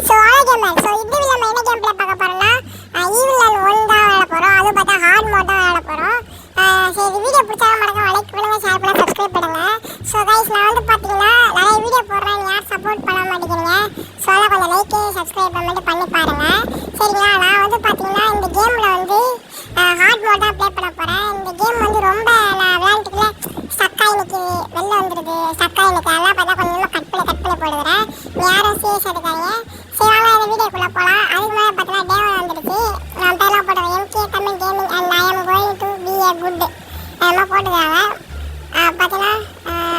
So gamer so இந்த video நம்ம என்ன கேம் ப்ளே பார்க்க போறோம்னா ஈவில் அண்ட் ஒன் தான் விளையாட போகிறோம். அதுவும் பார்த்தா ஹார்ட் மோட் தான் விளையாட போகிறோம். சரி வீடியோ பிடிச்சா மறக்காம லைக் பண்ணுங்க, ஷேர் பண்ணுங்க, சப்ஸ்கிரைப் பண்ணுங்க. ஸோ கைஸ் நான் வந்து பார்த்தீங்கன்னா நிறைய வீடியோ போடுறேன், யார் சப்போர்ட் பண்ண மாட்டேங்கிறீங்க. ஸோ அதான் கொஞ்சம் லைக்கு சப்ஸ்கிரைப் பண்ணிட்டு பண்ணி பாருங்க சரிங்களா. நான் வந்து பார்த்தீங்கன்னா இந்த கேமில் வந்து ஹார்ட் மோட் தான் ப்ளே பண்ண போகிறேன். இந்த கேம் வந்து ரொம்ப நான் விளையாண்டுக்குள்ள ஸ்டக்காக இன்னைக்கு வெளில வந்துடுது. ஸ்டக்காக இன்னைக்கு எல்லாம் பார்த்தா கொஞ்சமாக கட் பண்ணி போடுறேன். யாரும் சீரியஸ் எடுக்காதீங்க. சரி வாங்க இந்த வீடியோக்குள்ளே போகலாம். அதுக்கு மேலே பார்த்தீங்கன்னா டேவன் வந்துடுச்சு. நான் பேரெலாம் போடுவேன் MK Tamil gaming and I am going to be a good அதெல்லாம் போட்டுக்கிறாங்க. பார்த்தீங்கன்னா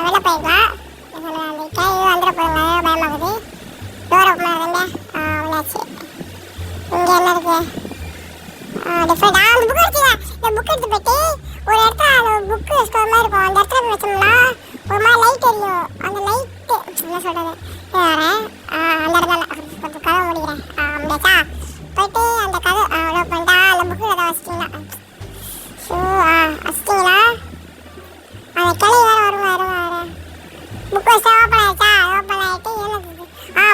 வெளில போய்க்கலாம். அந்த கேள்வி வந்துட போதுங்க, பயமாகுது. டோர் ஓப்பன் ஆகுதுங்க. உள்ளாச்சு. இங்கே என்ன இருக்குது டிஃப்ரெண்ட் அந்த புக் எடுத்துங்க. இந்த புக் எடுத்து போய்ட்டு ஒரு இடத்துல அந்த புக்கு ஸ்டோர் மாதிரி இருக்கும். அந்த இடத்துல போய் வச்சோம்னா ஒரு மாதிரி லைட் எரியும். அந்த லைட்டு என்ன சொல்கிறது வரேன் அந்த இடத்துல கொஞ்சம் கதை முடிக்கிறேன் முடியாச்சா. போயிட்டு அந்த கதை அவ்வளோ பண்ணிட்டா அந்த புக்கு கதை வச்சிட்டிங்களா. ஸோ வச்சிட்டிங்களா அந்த கிளை வேறு வருவேன் புக் வச்சு ஓப்பன் ஆகிடுச்சா. ஓப்பன் ஆகிட்டு எனக்கு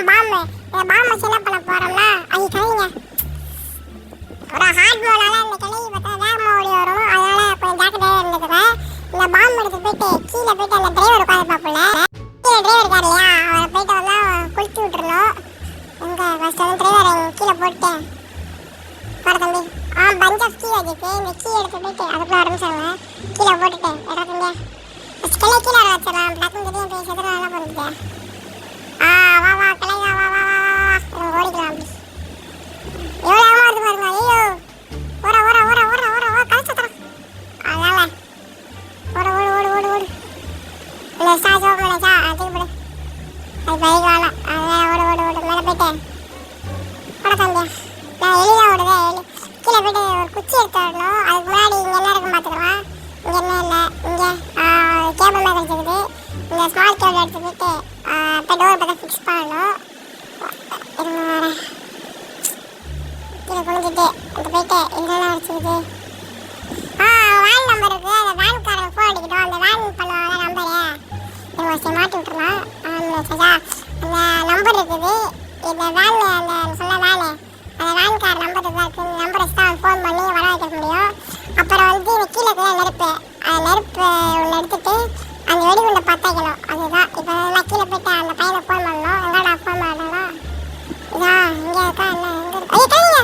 பாம்பு இந்த பாம்பு வச்சு என்ன பண்ண போகிறோம்னா அது கிளைங்க ஒரு ஹார்ட் மோடால் இந்த கிளை பார்த்தா வேகமாக ஓடி வரும். அதனால் கொஞ்சம் ஜாக்கிரதையாக இருந்துக்குவேன். இந்த பாம்பு எடுத்து போயிட்டு கீழே போயிட்டு அந்த டிரைவர் உட்காந்து பார்ப்பல கீழே டிரைவர் இருக்கார் இல்லையா, அவரை போயிட்டு வந்தால் குளிச்சு விட்டுருணும். எங்கே ஃபஸ்ட்டு வந்து டிரைவரை கீழே போட்டேன் போட தம்பி. பஞ்ச் ஆஃப் கீ வச்சுருக்கு. இந்த கீ எடுத்து போயிட்டு அதுக்குள்ள ஆரம்பிச்சாங்க கீழே போட்டுட்டேன். இடத்துங்க கிளை கீழே வச்சிடலாம். டக்குன்னு திடீர்னு போய் செதுற நல்லா பண்ணுது. வா வா கிளை வா வா வா வா ஓடிக்கலாம். அப்படி எவ்வளோ வருது பாருங்க. ஐயோ ஓட ஓட ஓட ஓட ஓட ஓ கழிச்சு தரேன். அதனால ஓட ஓடு ஓடு ஓடு ஓடு இல்லை ஸ்டாச் ஓப்பன் பண்ணிச்சா அதுக்கு போடு. அது பைக் வேணாம். அதனால ஓடு ஓடு ஓடு மேலே போயிட்டேன் ஓட தம்பியா. நான் எலிதான் ஓடுதே கீழே போய்ட்டு ஒரு குச்சி எடுத்து வரணும். அதுக்கு முன்னாடி இங்கே என்ன இருக்குன்னு பார்த்துக்கலாம். இங்கே என்ன இல்லை இங்கே கேபிள் மாதிரி வச்சுருக்குது. இந்த ஸ்மால் கேபிள் எடுத்து போயிட்டு இப்போ டோர் பார்த்தா ஃபிக்ஸ் பண்ணணும். இருங்க வரேன் கீழே குளிச்சுட்டு அது போயிட்டு என்னெல்லாம் வச்சுருக்குது. வேன் நம்பர் இருக்குது. அந்த வேன்காரன் ஃபோன் அடிக்கட்டும். அந்த வேன் பண்ணுவாங்க நம்பரு இருங்க வச்சு மாட்டி விட்டுருலாம். சஜா அந்த நம்பர் இருக்குது. இந்த வேன் அந்த சொன்ன வேனு அந்த வேன்கார் நம்பர் இருக்குது. நம்பர் வச்சு தான் ஃபோன் பண்ணி வர வைக்க முடியும். அப்புறம் வந்து இந்த கீழே இருக்கிற நெருப்பு அந்த நெருப்பு ஒன்று எடுத்துகிட்டு அந்த வெடிகுண்டை பற்றாக்கணும். அதுதான் இப்போ நான் கீழே போய்ட்டு அந்த பையனை ஃபோன் பண்ணணும். எங்கடா ஃபோன் பண்ணா இதான் இங்கே இருக்கா என்ன எங்கே இருக்கு. ஐயோ தனிங்க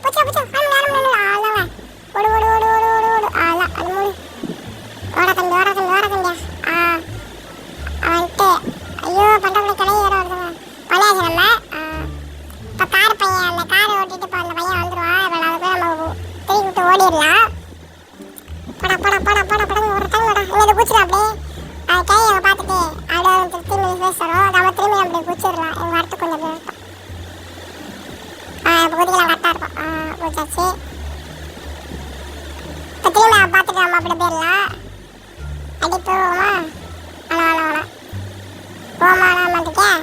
பூச்சா பூச்சா ஆளாங்க ஓடு ஓடு ஓடு ஓடு ஓடு ஓடு ஆளா அது மூணு ஓட தம்பி ஓட தம்பி ஓட தம்பியா. வந்துட்டு ஐயோ பண்டப்படி கடை வேறு வருதுங்க பழையாச்சு. நம்ம இப்போ கார் பையன் அந்த காரை ஓட்டிட்டு இப்போ அந்த பையன் வந்துடுவான். இப்போ அதை போய் நம்ம திருப்பி விட்டு ஓடிடலாம். படா படா படா படா படம் ஒரு டைம் விடா இங்கே குச்சிடும். அப்படியே அது கை அங்கே பார்த்துட்டு அப்படியே வந்து திரும்பி ஃபேஸ் வரும். நம்ம திரும்பி அப்படியே குச்சிடலாம். எங்கள் வரத்துக்கு கொஞ்சம் பேர் இப்போ குதிக்கலாம் கரெக்டாக இருக்கும். குச்சாச்சு இப்போ திரும்பி பார்த்துட்டு நம்ம அப்படி போயிடலாம். அடி போவோமா வேணாம் வேணாம் வேணாம் போமா நான் வந்துட்டேன்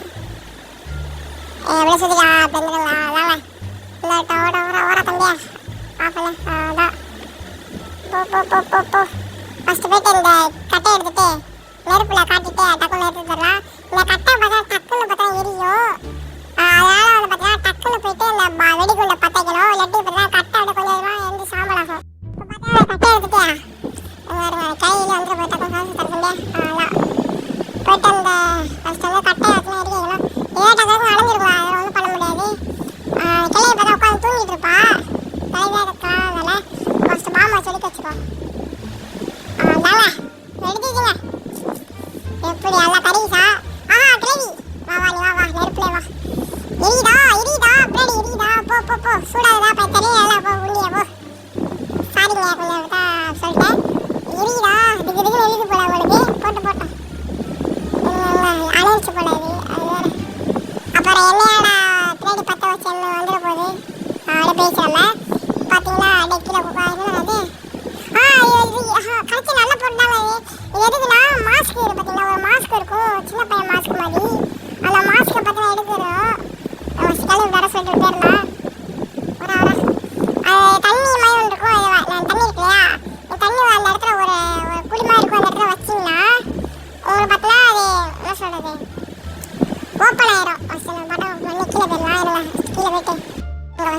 எப்படி சுற்றிக்கா பெண்ணுங்களா அதாங்க இல்லை ஓட ஓட ஓட தம்பியா பார்க்கல அதான் போ போ போ போ போ ஃபஸ்ட்டு போய்ட்டு இந்த கட்டை எடுத்துகிட்டு நெருப்பில் காட்டிட்டு டக்குன்னு எடுத்து தரலாம். இந்த கட்டை பார்த்தா டக்குன்னு பார்த்தா எரியும். அதனால் வந்து பார்த்தீங்கன்னா டக்குன்னு போயிட்டு இந்த வெடிகுண்டை பற்றைக்கணும். இல்லாட்டி பார்த்தீங்கன்னா கட்டை விட கொஞ்சம் கொஞ்சமாக எந்த சாம்பலாகும். இப்போ பார்த்தீங்கன்னா கட்டை எடுத்துகிட்டு கையில் வந்து போய் டக்குன்னு காசு தரதுங்க. அதான் போயிட்டு அந்த ஃபஸ்ட்டு வந்து கட்டை வச்சுனா எரிக்கணும். இதே டக்குன்னு அடைஞ்சிருக்கலாம். அதில் ஒன்றும் பண்ண முடியாது. கிளையை பார்த்தா உட்காந்து தூங்கிட்டு இருப்பா. தலைவே இருக்கலாம். அதனால் ஃபஸ்ட்டு பாம்பை வச்சு எடுக்க வச்சுக்கோ. தாங்க எடுத்துச்சுங்க எப்படி நல்லா கறிசா. கிரேவி வா வா நீ வா வா நெருப்புலே வா. எரியுதா எரியுதா பின்னாடி எரியுதா. போ போ போ சூடாகுதா போய் தனியாக நல்லா போ உண்டியா போ. சாரிங்க கொஞ்சம் தான் சொல்லிட்டேன். எரியுதா இதுக்கு இதுக்கு எரியுது போல உங்களுக்கு போட்டு போட்டோம் அணைச்சு போல இது அது வேறு. அப்புறம் என்னையாடா பின்னாடி பற்ற வச்சு என்ன வந்துட போகுது. அப்படியே பேசுகிறோம் பார்த்தீங்கன்னா அப்படியே கீழே அது கடைசி நல்லா போட்டாங்க. இது எதுக்குன்னா மாஸ்க் பார்த்தீங்கன்னா ஒரு மாஸ்க் இருக்கும் சின்ன பையன் மாஸ்க் மாதிரி. அந்த மாஸ்க்கை பார்த்தீங்கன்னா எடுக்கிறோம். நம்ம கழுவி வர சொல்லிட்டு போயிடலாம். வர வர அது தண்ணி மாதிரி ஒன்று இருக்கும். நான் தண்ணி இருக்கு இல்லையா தண்ணி அந்த இடத்துல ஒரு குழி மாதிரி இருக்கும். அந்த இடத்துல வச்சிங்கன்னா உங்களுக்கு பார்த்தீங்கன்னா அது என்ன சொல்கிறது ஓப்பன் ஆயிரும். ஃபஸ்ட்டு பட்டம் பண்ணி கீழே போயிடலாம். இல்லை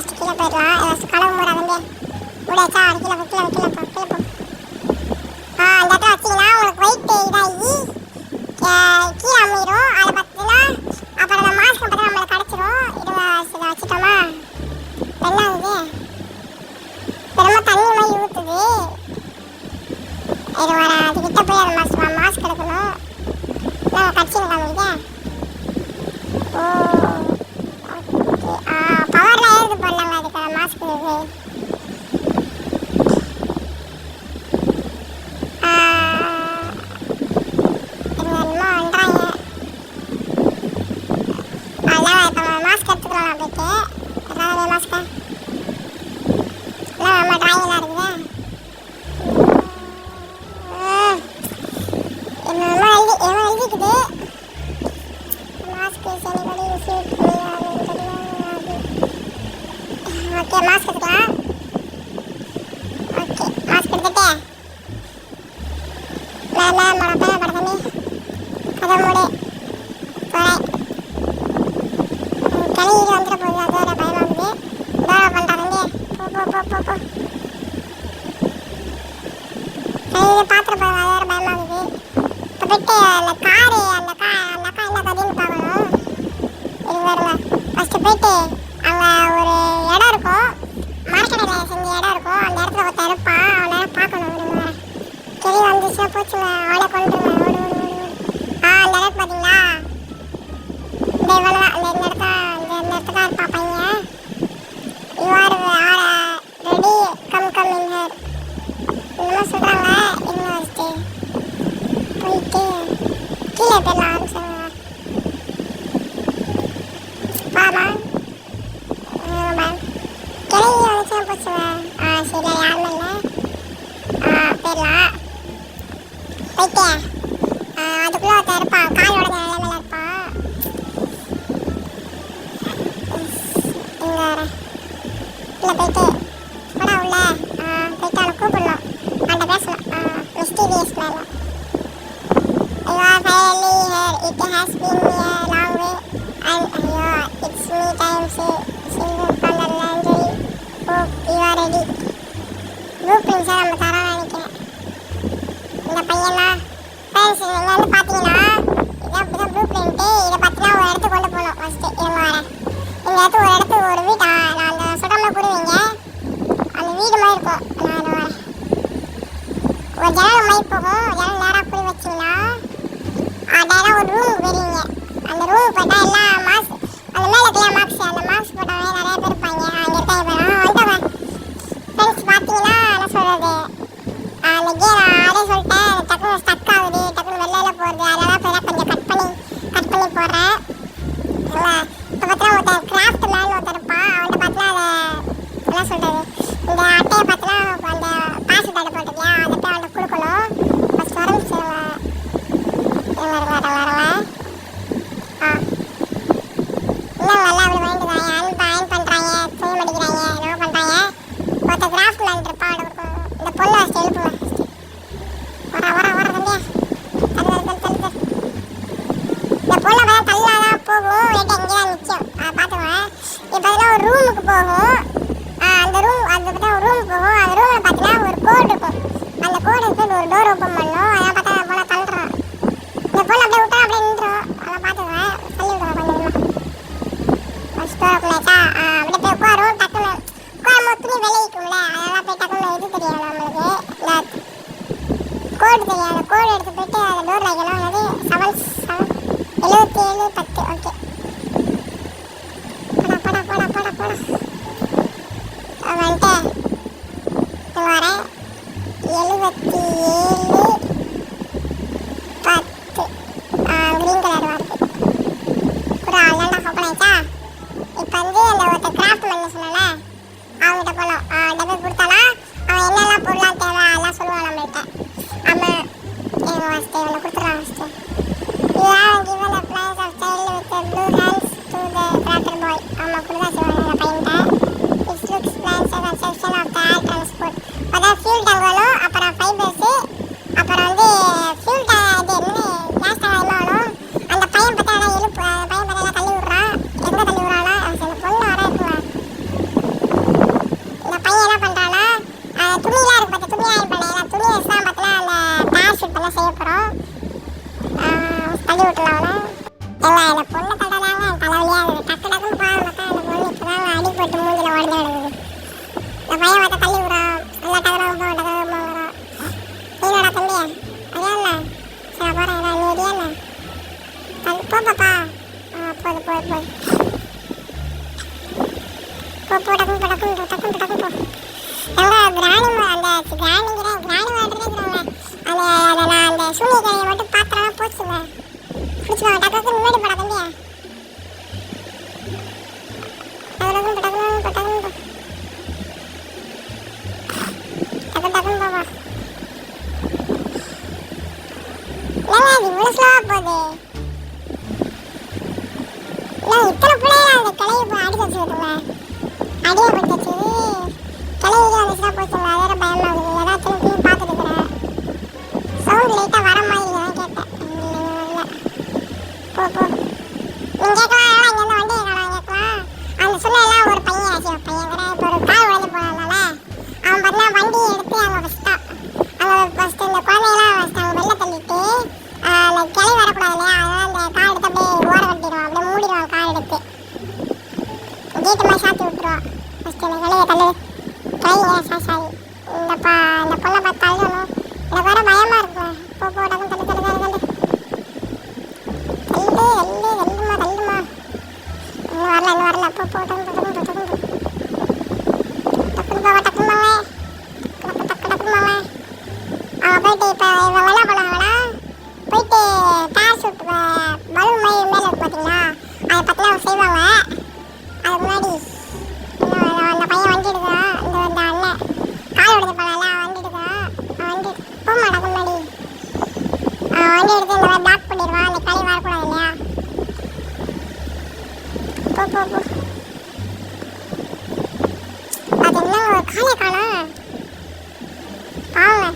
ஃபஸ்ட்டு கீழே போயிடலாம். ஏதாச்சும் கனவு மூடாதே மூடாச்சா கீழே போ கீழே போ கீழே போ கீழே போ. அந்த இடத்துல வச்சிங்கன்னா உங்களுக்கு வெயிட் இதாகி கீழே அமையிடும். அதை பார்த்தீங்கன்னா அப்புறம் அந்த மாஸ்க் பார்த்தா நம்மளுக்கு கிடச்சிரும். இதை வச்சுட்டோமா என்ன ஆகுது ரொம்ப தண்ணி மாதிரி ஊற்றுது. இது வர அதுக்கிட்ட போய் அந்த மாஸ்க் எடுக்கணும். நான் கட்சிங்க காமிக்க ஓ ஓகே பவரில் ஏறுது போடலாங்க அதுக்கு மாஸ்க் இது. மாஸ்க் எடுத்துக்கலாம் போயிட்டு அதாவது மாஸ்க்கை எல்லாம் நம்ம ட்ராயிங்கெல்லாம் இருக்குது. என்ன எழுதிக்குது மாஸ்க் ஓகே மாஸ்க் எடுத்துக்கலாம். ஓகே மாஸ்க் எடுத்துட்டு மேலே முடப்ப படத்தண்ணி கதை மூடு போகிறேன். கணிக்கு வந்துட போகுது அதோட பயமாகுது. இதோட பண்ணுறாங்க போ போ போ போ போ கணிக்கு பாத்திர போகுது அதோட பயமாகுது. இப்போ போயிட்டு அந்த காரு அந்த அக்கா என்ன கதைன்னு பார்க்கணும். இது வருங்க ஃபஸ்ட்டு போயிட்டு அங்கே ஒரு இடம் இருக்கும் மரக்கடையில் செஞ்ச இடம் இருக்கும். அந்த இடத்துல ஒருத்தர் இருப்பான் அவனை பார்க்கணும். விடுங்க கிளி வந்துச்சுன்னா போச்சுங்க அவளை கொண்டுருங்க ஓடு ஓடு ஓடு ஓடு. அந்த இடத்து பார்த்தீங்களா இந்த இவ்வளோ அந்த இந்த இடத்துல இருப்பா பையன். You are ready come come in her இன்னும் சொல்கிறாங்க. இன்னும் வச்சுட்டு போயிட்டு கீழே போயிடலாம் ஆரம்பிச்சாங்க. பாமா கிளவி வந்துச்சுன்னா போச்சுங்க. சரி யாருமே இல்லை போயிடலாம். போயிட்டு அதுக்குள்ளே ஒருத்தர் இருப்பான் காலோட நிலைமையில இருப்பான். இங்கே இல்லை போயிட்டு படா உள்ள போயிட்டு அவனை கூப்பிடணும். அவன்கிட்ட பேசணும் மிஸ்டீரியஸ் மேலே. You are finally here. It has been a long way. And it's me time silver from the laundry. Hope you are ready. Blueprints நம்ம தரோம்னு நினைக்கிறேன். இந்த பையனா ஃப்ரெண்ட்ஸ் நீங்கள் வந்து பார்த்தீங்கன்னா இதான் ப்ளூ பிரிண்ட்டு. இதை பார்த்தீங்கன்னா ஒரு இடத்துக்கு கொண்டு போகணும். ஃபஸ்ட்டு இருங்க வரேன். இந்த இடத்துக்கு ஒரு இடத்துக்கு ஒரு வீடு நான் அந்த சுடாமல் கூடுவீங்க அந்த வீடு மாதிரி இருக்கும். நான் இதை வரேன். ஒரு ஜன்னல் மாதிரி போகும். ஜன்னல் நேராக கூடி வச்சிங்கன்னா நேராக ஒரு ரூமுக்கு போயிருவீங்க. அந்த ரூமுக்கு போட்டால் எல்லாம் மாஸ்க் அந்த மேலே இருக்கலாம் மாஸ்க் அந்த மாஸ்க் போட்டாலே நிறைய பேர் இருப்பாங்க. அங்கே இருக்காங்க வந்துட்டவன் ஃப்ரெண்ட்ஸ் பார்த்தீங்கன்னா என்ன சொல்கிறது அந்த கேர் அதே சொல்லிட்டேன் டக்குனு ஸ்டக் ஆகுது டக்குனு வெளியில் போகிறது. அதெல்லாம் போய் கொஞ்சம் கட் பண்ணி போடுறேன். இல்லை இப்போ பார்த்தா ஒருத்தர் கிராஃப்ட் மேன் ஒருத்தர் இருப்பான். அவன்கிட்ட பார்த்தீங்கன்னா அதை என்ன சொல்கிறது இந்த அட்டையை பார்த்தீங்கன்னா அந்த பாசு தடை போட்டிருக்கியா அதை போய் அவன்கிட்ட கொடுக்கணும். ஃபஸ்ட் வரமிச்சு வரல இல்லைங்க எல்லாம் அப்படி வாங்கிட்டுருக்காங்க. அயன் பண்ணுறாங்க துணி மடிக்கிறாங்க என்ன பண்ணுறாங்க. ஒருத்தர் கிராஃப்ட் மேன் இருப்பான் அவனை கொடுக்கணும். இந்த பொண்ணை ஃபஸ்ட்டு எழுப்புங்க வர தம்பியா தள்ளு இந்த பொண்ணை பார்த்தா தள்ளாக தான் போகும். லைட்டாக இங்கே தான் நிற்கும். பார்த்துக்குவேன். இப்போ பார்த்தீங்கன்னா ஒரு ரூமுக்கு போகும். அந்த பார்த்தா ஒரு ரூமுக்கு போகும். அந்த ரூமில் பார்த்தீங்கன்னா ஒரு கோடு இருக்கும். அந்த கோடு எடுத்து ஒரு டோர் ஓப்பன் பண்ணணும். அதை பார்த்தா அந்த பொண்ணை தள்ளுறான். இந்த பொண்ணை அப்படியே விட்டா அப்படியே நின்றுடும். அதை பார்த்துக்குவேன். தள்ளி விடுவேன் கொஞ்சம் ஃபஸ்ட் டோர் ஓப்பன் ஆச்சா அப்படியே போய் உட்காரும். டக்குன்னு உட்காரும் துணி விளைவிக்கும்ல அதெல்லாம் போய் டக்குன்னு இது தெரியும் நம்மளுக்கு இந்த கோடு தெரியும். அந்த கோடு எடுத்து போயிட்டு அந்த டோர் வைக்கணும். அது 77 10 ஓகே போடா வந்துட்டு வரேன். 77 10 க்ரீன் கலர் வார்த்தை ஒரு ஆள்லாம் ஓப்பன் ஆயிடுச்சா. இப்போ வந்து அந்த ஒருத்தர் கிராஃப்ட் பண்ண சொன்னால அவங்ககிட்ட போகலாம். டபுள் கொடுத்தானா அவன் என்னெல்லாம் பொருளாக தேவை அதெல்லாம் சொல்லுவான் நம்மள்கிட்ட. ஆமாம் ஃபஸ்ட்டு இவனை கொடுத்துடலாம். First You have given a price of child with a போ போ டக்கு டக்கு டக்கு டக்கு போ. எங்க கிராணி அந்த கிராணிங்கிற கிராணி வாட்டரே இருக்கிறாங்க. அதை நான் அந்த சூனியக்காரியை மட்டும் பாத்திரம்னா போச்சுங்க. பிடிச்சிக்கோங்க டக்கு முன்னாடி போட தம்பியா. டக்கு டக்கு டக்கு டக்கு டக்கு டக்கு போவா. ஏங்க அது இவ்வளோ ஸ்லோவாக போகுது. நான் இத்தனை பிள்ளைங்க அந்த கிளையை போய் அடிச்சு வச்சுக்கிட்டுங்க. அடியை போட்டு வச்சு கிளையிலே வந்துச்சுன்னா போச்சுங்க. அதோட பயமாகுது. ஏதாச்சும் பார்த்துட்டு இருக்கிறேன். சவுண்ட் லைட்டாக வர மாதிரி தான் கேட்டேன். இல்லை போ போ. நீங்கள் கேட்கலாம் இங்கே வந்து வண்டியை காணாம் கேட்கலாம். அந்த சொல்லலாம் ஒரு பையன் ஆச்சு. பையன் கூட இப்போ ஒரு கால் உடஞ்சி போனதுனால அவன் பார்த்தீங்கன்னா வண்டியை எடுத்து அங்கே ஃபஸ்ட்டான். அங்கே ஃபஸ்ட்டு இந்த குழந்தையெல்லாம் ஃபஸ்ட்டு அங்கே வெளில தள்ளிட்டு அந்த கிளை வரக்கூடாது இல்லையா, அதனால் அந்த கார் எடுத்து அப்படியே ஓர கட்டிடுவான். அப்படியே மூடிடுவான் கார் எடுத்து. கேட்டு மாதிரி சாத்தி விட்டுருவான். ஃபஸ்ட்டு இந்த கிளையை தள்ளு கிளைங்க சாரி இந்த பொண்ணை பார்த்து தள்ளணும். எனக்கு வர பயமாக இருக்குங்க. போ போ டக்கு தள்ளு தள்ளு தள்ளு தள்ளு தள்ளுமா தள்ளுமா. இன்னும் வரல போ போ டக்கு டக்கு டக்கு டக்குன்னு போவா டக்குமாங்க டக்கு டக்குமாங்க. அவங்க போயிட்டு இப்போ இவங்க என்ன பண்ணுவாங்கன்னா போயிட்டு பேராசூட் பலூன் மாதிரி மேலே இருக்கு பார்த்தீங்களா, அதை பற்றிலாம் செய்வாங்க. அதுக்கு முன்னாடி அந்த பையன் வண்டி எடுக்கிறான். இந்த அண்ணன் கால் உடஞ்ச போனால வண்டி எடுக்கிறான். வண்டி போக மாட்டாங்க முன்னாடி வண்டி எடுத்து இந்த மாதிரி பிளாக் பண்ணிடுவான். அந்த களி வரக்கூடாது இல்லையா. போ போ போ. அது என்ன ஒரு காலையை காணும் பாவங்க.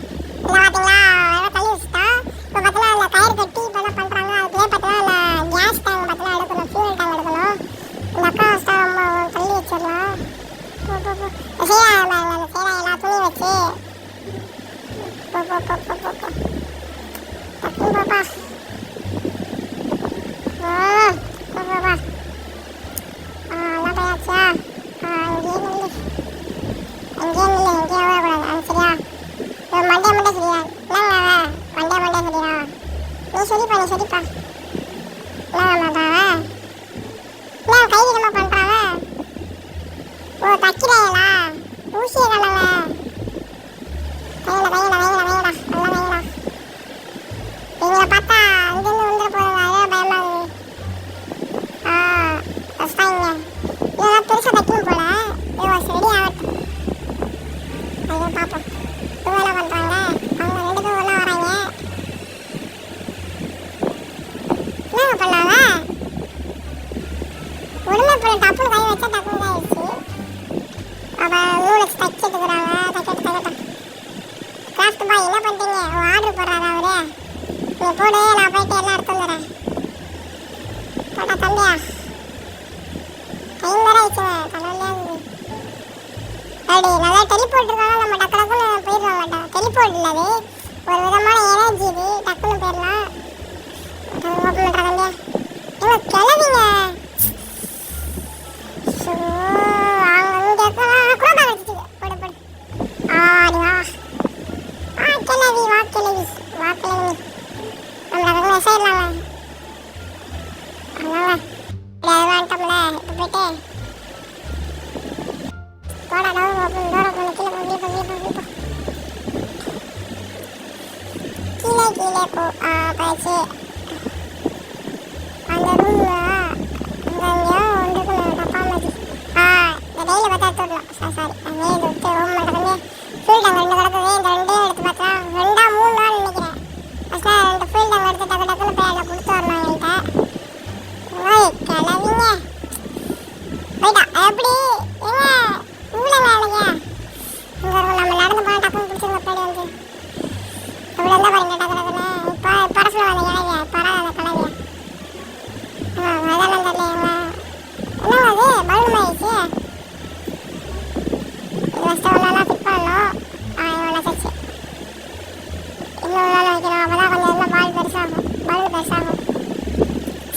இல்லை பார்த்தீங்களா எல்லாம் தள்ளி வச்சுட்டா. இப்போ பார்த்தீங்கன்னா அந்த கயிறு கட்டி இப்போ என்ன பண்ணுறாங்க, அதுக்குள்ளே பார்த்தீங்கன்னா அந்த கேஸ் டேங்க் பார்த்தீங்கன்னா எடுக்கணும், ஃபியூல் டேங்க் எடுக்கணும். இந்த அக்கா வச்சுட்டா நம்ம தள்ளி வச்சிடலாம். போ போ போ. செய்யலாம் அந்த செய்யலாம் எல்லா துணியும் வச்சு. போ போ போ போ போ போ டக்குன்னு போப்பா. போ போப்பா. எல்லாம் போயாச்சா. அங்கேயே நில்லு எங்கேயே ஓடக்கூடாது. சரியா மண்டே சரியா. என்னங்க மண்டே சரியா. நீ சரிப்பா என்னங்க மாட்டாவ என்ன கைவிடமா பண்ணுறாங்க. ஓ தைக்கிறாங்களா ஊசியை கலங்க. கையில நல்லா கையில எங்களை பார்த்தா அங்கேருந்து வந்துட போதுங்க. அதே பயமாகுது. கஷ்டாங்க இதெல்லாம் பெருசாக தைக்கணும் போல. ரெடி ஆகட்டும். அதே பார்ப்போம். இவங்க என்ன பண்ணுறாங்க. அவங்க 2 பேரும் ஒன்றா வராங்க. என்னங்க பண்ணாங்க. உடனே போய் டப்புன்னு கை வச்சா டப்புன்னு ஆயிடுச்சு. அப்போ நூல் வச்சு தைச்சிட்டுக்கிறாங்க. தைக்கட்டும் கிராஃப்ட் பாய் என்ன பண்ணுறீங்க. ஆர்டர் போடுறாரு அவரு. நீ போடு நான் போயிட்டு எல்லாம் எடுத்து வந்துடுறேன். போட்டா தம்பியா டைம் வேற ஆயிடுச்சுங்க. தலைவலியாக இருக்குது. அப்படி நல்லா டெலிபோர்ட் இருக்காங்க. நம்ம டக்கு டக்குன்னு போயிடலாம் மாட்டோம். டெலிபோர்ட் இல்லை அது ஒரு விதமான எனர்ஜி. இது டக்குன்னு போயிடலாம். ஓப்பன் பண்ணுறாங்க இல்லையா. எங்க கிளவிங்க அவங்க இங்கே குரோபா வச்சுட்டு போடு போடு. நீ வா கிளவி வா கிளவி நம்ம டக்குன்னு விசாரிடலாங்க. அதனால வந்துட்டோம்ல இப்போ போயிட்டு போடா டவுன் ஓப்பன் டோர் ஓப்பன் கீழே போ போயாச்சு. அந்த ரூம் அங்கே எங்கேயோ ஒன்றுக்கணும் டப்பா மாதிரி. இந்த டெய்லி பார்த்தா எடுத்துடலாம். சாரி அங்கே இது விட்டு ஓம் பண்ணுறது ஃபீல்டு அங்கே 2 கிடக்குது. இந்த 2 எடுத்து பார்த்தா 2-3 நாள் நினைக்கிறேன். ஃபஸ்ட்டாக 2 ஃபீல்டு அங்கே எடுத்து டக்குன்னு போய் அதை கொடுத்து வரணும் என்கிட்ட. கிளவிங்க போயிட்டா எப்படி ஏங்க இவ்வளோங்க இல்லைங்க. இங்கே இருக்கும் நம்ம நடந்து போனால் டக்குன்னு பிடிச்சிருங்க. பின்னாடி வந்து இவ்வளோ இருந்தால் பாருங்க டக்குன்னு இப்போ பரசில் வந்து கிளவியா பரவாயில்ல கிளவியா. அதெல்லாம் தெரியலைங்களா. என்னங்க அது பலூன் ஆயிடுச்சு. இது ஃபஸ்ட்டு ஒன்றா ஃபிட் பண்ணணும். இவ்வளோ சச்சு இன்னும் ஒன்றா வைக்கணும். அப்போ தான் கொஞ்சம் இன்னும் பால் பெருசாகும். பலூன் பெருசாகும்.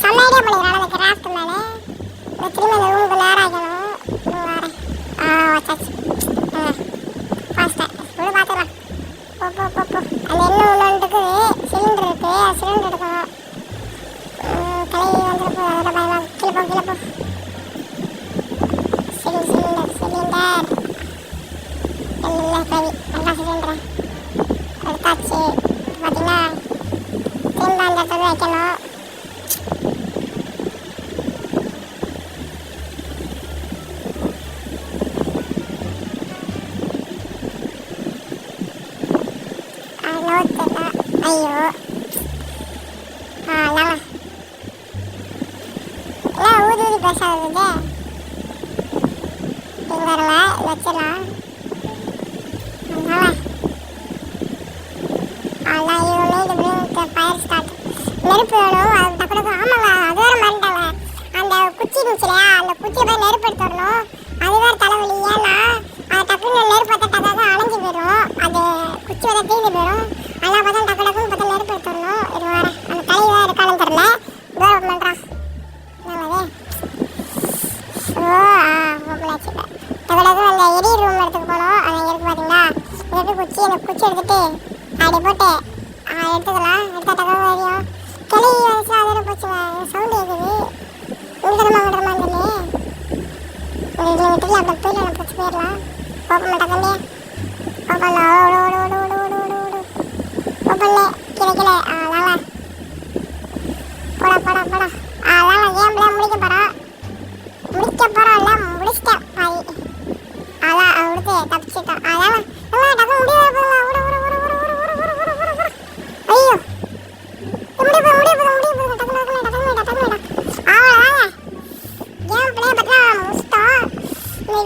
செம்ம ஐடியா பண்ணிக்கிறான் அந்த கிராஃப்ட் மேலே. இந்த திரும்ப இந்த ரூமுக்கு நேரம் ஆகணும். வரேன் வச்சாச்சு. ஃபாஸ்ட்டாக ஃபுல்லு பார்த்துக்கலாம். போ போ போ போ. அந்த இன்னும் ஒன்று இருக்குது சிலிண்டர் இருக்குது. சிலிண்டர் எடுக்கணும். கிளை வந்துட்டு அதோட பயமாக கீழே போ சரி சிலிண்டர் சரி நல்லா சொல்லிடுறேன். எடுத்தாச்சு. பார்த்தீங்கன்னா திரும்ப அந்த இடத்துல வைக்கணும். ஐயோ ஊதி ஊதி பேசாதது இங்கே வச்சிடலாம். ஃபயர் ஸ்டார்ட் நெருப்பு வேணும். அது டக்கு ஆமாங்க அது வேறு மறந்துட்டாங்க. அந்த குச்சி இருந்துச்சு இல்லையா அந்த குச்சியை போய் நெருப்பு எடுத்து வரணும். அது வேறு தலைவலி. ஏன்னா அது டக்குன்னு நெருப்பு பார்த்தா டக்காக அணைஞ்சு போயிடும். அது குச்சி வர தீந்து போயிடும். அதெல்லாம் பார்த்தா டக்கு டக்குன்னு பார்த்தா நெருப்பு எடுத்து வரணும். இது வேறு அந்த தலை வேறு இருக்கான்னு தெரில. தூரம் பண்ணுறான் என்னது ஓப்பனாச்சு. டக்கு அந்த எரி ரூம் எடுத்துக்கு போகணும். அது இருக்கு பார்த்தீங்களா இந்த குச்சி அந்த குச்சி எடுத்துகிட்டு அப்படி போட்டு எடுத்துக்கலாம். எடுத்தா டக்கு வரையும் கிளி வந்துச்சுன்னா அதோட போச்சுங்க. சவுண்டு கேட்குது. விடுதரமா இருந்தே இதில் விட்டுல அப்படி போயிடலாம். நம்ம பிடிச்சி போயிடலாம். ஓப்பன் மாட்டாக்கண்டே ஓப்பன்ல ஓடு ஓடு ஓடு ஓடு ஓடு ஓடு ஓடு ஓப்பன்ல கீழே கீழே அதனால் போடா போடா போடா. அதனால் கேம்ல முடிக்க போகிறோம். இல்லை முடிச்சிட்டேன் பாதி. அதான் அவருக்கு தப்பிச்சிட்டோம். அதனால் டக்கு முடிவு ஐயோ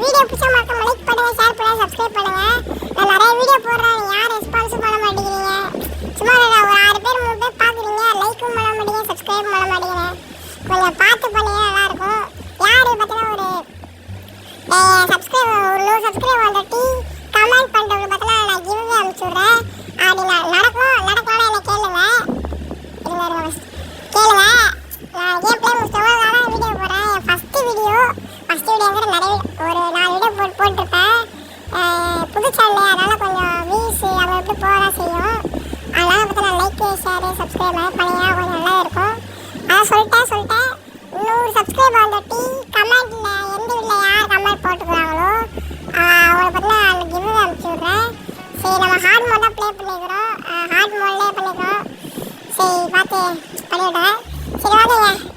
வீடியோ பிடிச்சா மறக்காம லைக் பண்ணுங்க, ஷேர் பண்ணுங்க, சப்ஸ்கிரைப் பண்ணுங்க. நான் நிறைய வீடியோ போடுறேன். யார் ரெஸ்பான்ஸும் பண்ண மாட்டேங்கிறீங்க. சும்மா ஒரு 6 பேர் 3 பேர் பார்க்குறீங்க. லைக்கும் பண்ண மாட்டேங்க, சப்ஸ்கிரைப் பண்ண மாட்டேங்கிறீங்க. கொஞ்சம் பார்த்து பண்ணீங்க நல்லாயிருக்கும். யார் பார்த்தீங்கன்னா ஒரு சப்ஸ்கிரைப் ஒரு 100 சப்ஸ்கிரைப் வந்துட்டு கமெண்ட் பண்ணுறவங்க பார்த்தீங்கன்னா நான் கிவ்வே அனுப்பிச்சுட்றேன். அப்படி நடக்கலாம் என்ன கேளுங்க. கேளுங்க நான் கேம் பிளே முடிச்சவங்க நான் வீடியோ போடுறேன். என் ஃபஸ்ட்டு வீடியோங்கிற நிறைய ஒரு 4 வீடியோ போட்டிருப்பேன். புது சேனல் அதனால் கொஞ்சம் வியூஸ் அங்கே எப்படி போக செய்யும். அதனால் பார்த்தா லைக் ஷேரு சப்ஸ்கிரைப் பண்ணிங்கன்னா கொஞ்சம் நல்லா இருக்கும். அதான் சொல்லிட்டேன் 100 சப்ஸ்கிரைப் வந்துட்டு கமெண்ட்டில் எந்த வீட்டில் யார் கமெண்ட் போட்டுக்கிறாங்களோ அவங்கள பார்த்தீங்கன்னா அந்த கிவ்வே அனுப்பிச்சி விட்றேன். சரி நம்ம ஹார்ட் மோட் தான் ப்ளே பண்ணிக்கிறோம். ஹார்ட் மோட்லேயே பண்ணிக்கிறோம். சரி பார்த்து பண்ணிவிடுறேன். சரி வாங்க